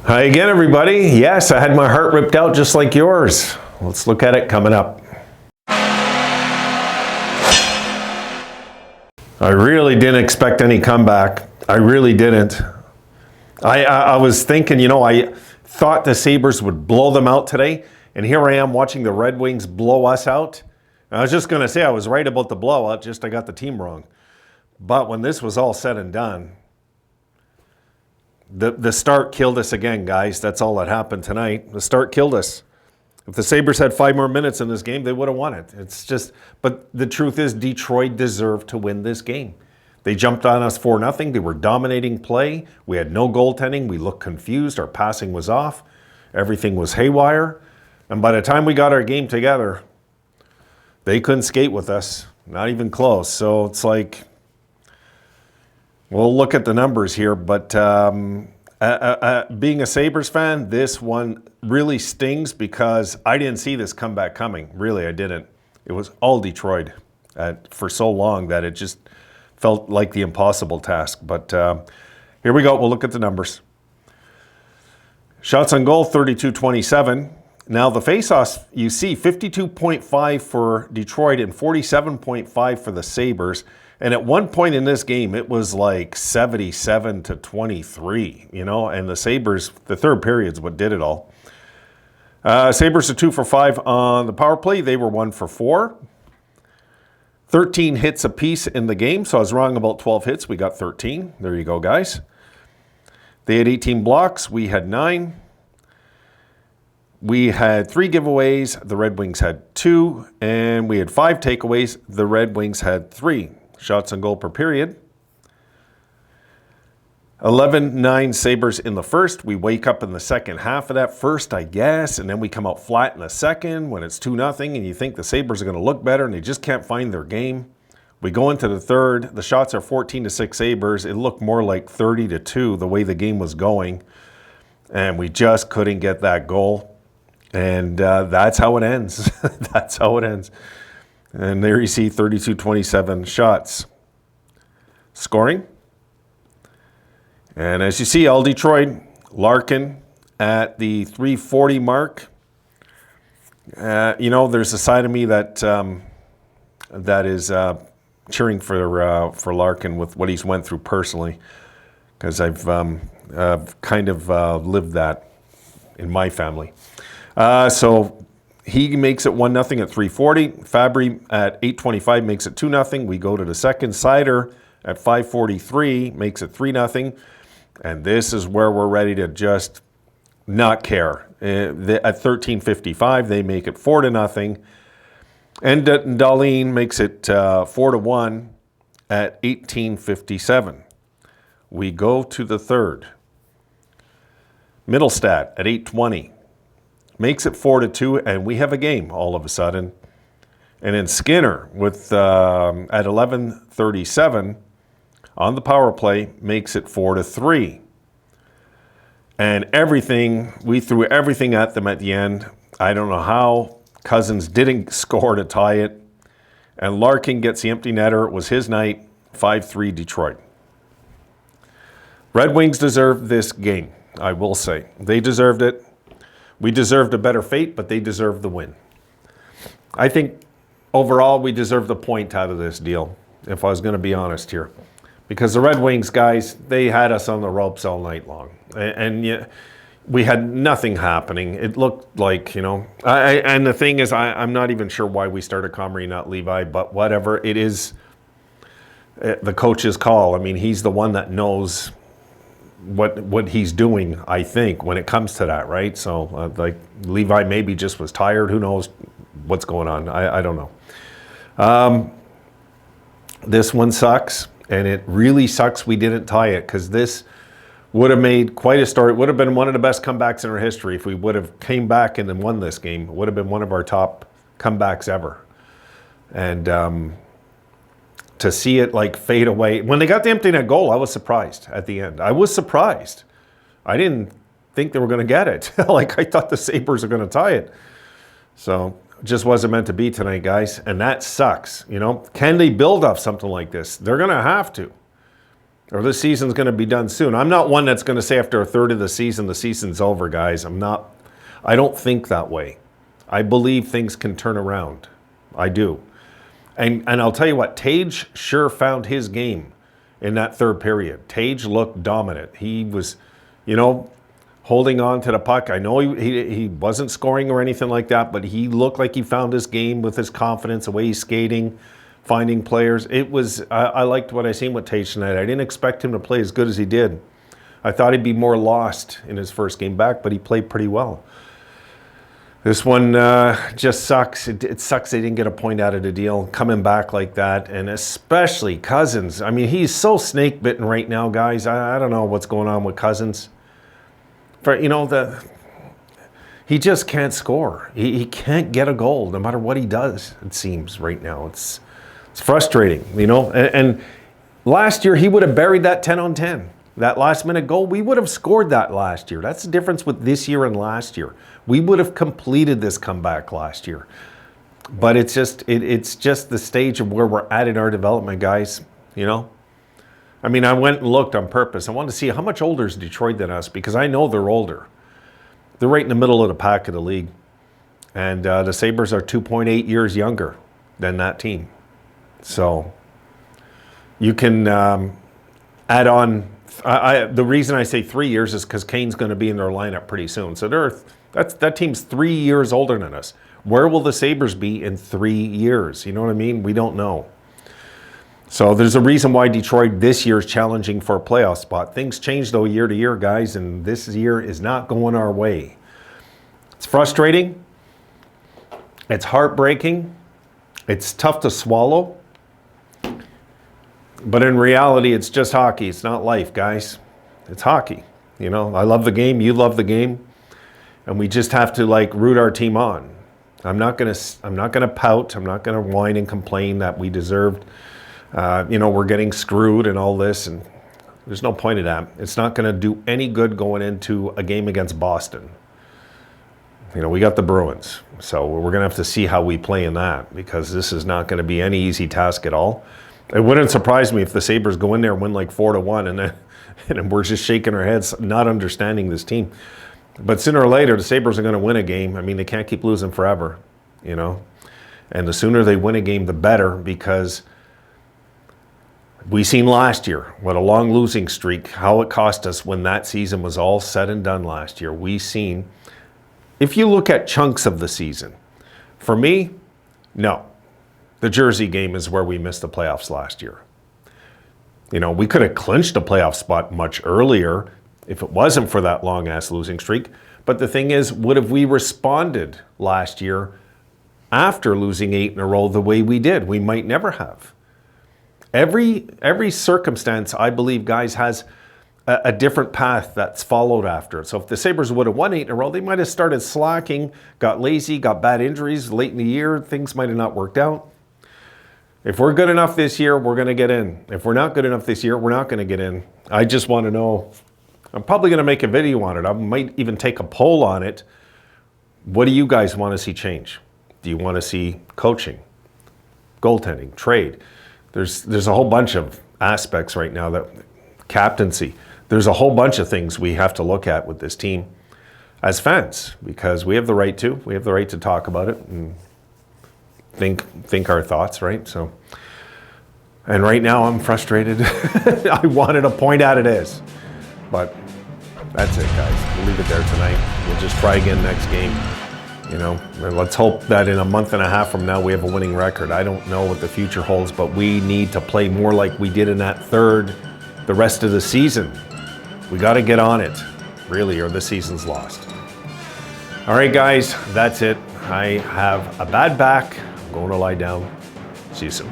Hi again, everybody. Yes, I had my heart ripped out just like yours. Let's look at it coming up. I really didn't expect any comeback. I really didn't. I was thinking, I thought the Sabres would blow them out today, and here I am watching the Red Wings blow us out. I was just going to say I was right about the blowout, just I got the team wrong. But when this was all said and done, the start killed us again, guys. That's all that happened tonight. The start killed us. If the Sabres had 5 more minutes in this game, they would have won it. But the truth is, Detroit deserved to win this game. They jumped on us 4-0. They were dominating play. We had no goaltending. We looked confused. Our passing was off. Everything was haywire. And by the time we got our game together, they couldn't skate with us. Not even close. So it's like, we'll look at the numbers here, but being a Sabres fan, this one really stings because I didn't see this comeback coming. Really, I didn't. It was all Detroit for so long that it just felt like the impossible task. But here we go. We'll look at the numbers. Shots on goal, 32-27. Now the faceoffs, you see 52.5 for Detroit and 47.5 for the Sabres. And at one point in this game, it was like 77-23, and the Sabres, the third period's what did it all. Sabres are 2 for 5 on the power play. They were 1 for 4. 13 hits apiece in the game, so I was wrong about 12 hits. We got 13. There you go, guys. They had 18 blocks. We had 9. We had 3 giveaways. The Red Wings had 2. And we had 5 takeaways. The Red Wings had 3. Shots on goal per period. 11-9 Sabres in the first. We wake up in the second half of that first, I guess, and then we come out flat in the second when it's 2-0, and you think the Sabres are going to look better, and they just can't find their game. We go into the third. The shots are 14-6 Sabres. It looked more like 30-2 the way the game was going, and we just couldn't get that goal. And that's how it ends. That's how it ends. And there you see 32-27 shots. Scoring. And as you see, all Detroit, Larkin at the 340 mark. There's a side of me that is cheering for Larkin with what he's went through personally, because I've kind of lived that in my family. So he makes it 1-0 at 340. Fabry at 8:25 makes it 2-0. We go to the second. Sider at 5:43 makes it 3-0. And this is where we're ready to just not care. At 13:55, they make it 4-0. And Dahlin makes it 4-1 at 18:57. We go to the third. Middlestat at 8:20. Makes it 4-2, and we have a game all of a sudden. And then Skinner with at 11:37 on the power play makes it 4-3. And we threw everything at them at the end. I don't know how Cousins didn't score to tie it. And Larkin gets the empty netter. It was his night. 5-3 Detroit. Red Wings deserved this game, I will say. They deserved it. We deserved a better fate, but they deserved the win. I think overall we deserved the point out of this deal, if I was going to be honest here. Because the Red Wings, guys, they had us on the ropes all night long. And we had nothing happening. It looked like, and the thing is, I'm not even sure why we started Comrie, not Levi, but whatever. It is the coach's call. I mean, he's the one that knows what he's doing, I think, when it comes to that, right? So, Levi maybe just was tired. Who knows what's going on? I don't know. This one sucks, and it really sucks we didn't tie it, because this would have made quite a story. It would have been one of the best comebacks in our history if we would have came back and then won this game. It would have been one of our top comebacks ever. And to see it fade away. When they got the empty net goal, I was surprised at the end. I was surprised. I didn't think they were going to get it. I thought the Sabres are going to tie it. So it just wasn't meant to be tonight, guys. And that sucks. Can they build off something like this? They're going to have to. or this season's going to be done soon. I'm not one that's going to say after a third of the season's over, guys. I don't think that way. I believe things can turn around. I do. And I'll tell you what, Tage sure found his game in that third period. Tage looked dominant. He was, holding on to the puck. I know he wasn't scoring or anything like that, but he looked like he found his game with his confidence, the way he's skating, finding players. I liked what I seen with Tage tonight. I didn't expect him to play as good as he did. I thought he'd be more lost in his first game back, but he played pretty well. This one just sucks. It sucks they didn't get a point out of the deal coming back like that, and especially Cousins. I mean, he's so snake-bitten right now, guys. I don't know what's going on with Cousins. He just can't score. He can't get a goal no matter what he does, it seems, right now. It's frustrating, And last year, he would have buried that 10-on-10. That last-minute goal, we would have scored that last year. That's the difference with this year and last year. We would have completed this comeback last year. But it's just the stage of where we're at in our development, guys, I mean, I went and looked on purpose. I wanted to see how much older is Detroit than us, because I know they're older. They're right in the middle of the pack of the league. And the Sabres are 2.8 years younger than that team. So you can add on. The reason I say 3 years is because Kane's going to be in their lineup pretty soon. So that team's 3 years older than us. Where will the Sabres be in 3 years? You know what I mean? We don't know. So there's a reason why Detroit this year is challenging for a playoff spot. Things change, though, year to year, guys, and this year is not going our way. It's frustrating. It's heartbreaking. It's tough to swallow. But in reality, it's just hockey. It's not life, guys. It's hockey. I love the game. You love the game. And we just have to, root our team on. I'm not gonna pout. I'm not gonna whine and complain that we deserved. We're getting screwed and all this, and there's no point in that. It's not going to do any good going into a game against Boston. We got the Bruins, so we're going to have to see how we play in that, because this is not going to be any easy task at all. It wouldn't surprise me if the Sabres go in there and win 4-1, and we're just shaking our heads, not understanding this team. But sooner or later, the Sabres are going to win a game. I mean, they can't keep losing forever, And the sooner they win a game, the better, because we seen last year what a long losing streak, how it cost us when that season was all said and done last year. We seen, if you look at chunks of the season, for me, no. The Jersey game is where we missed the playoffs last year. We could have clinched a playoff spot much earlier if it wasn't for that long-ass losing streak. But the thing is, would have we responded last year after losing 8 in a row the way we did? We might never have. Every circumstance, I believe, guys, has a different path that's followed after it. So if the Sabres would have won 8 in a row, they might have started slacking, got lazy, got bad injuries late in the year. Things might have not worked out. If we're good enough this year, we're going to get in. If we're not good enough this year, we're not going to get in. I just want to know. I'm probably going to make a video on it. I might even take a poll on it. What do you guys want to see change? Do you want to see coaching, goaltending, trade? There's a whole bunch of aspects right now, that captaincy. There's a whole bunch of things we have to look at with this team as fans, because we have the right to. We have the right to talk about it and think our thoughts, right? So, and right now I'm frustrated. I wanted to point out it is, but that's it, guys. We'll leave it there tonight. We'll just try again next game. And let's hope that in a month and a half from now we have a winning record. I don't know what the future holds, but we need to play more like we did in that third the rest of the season. We got to get on it, really, or the season's lost. All right, guys, that's it. I have a bad back. I'm going to lie down. See you soon.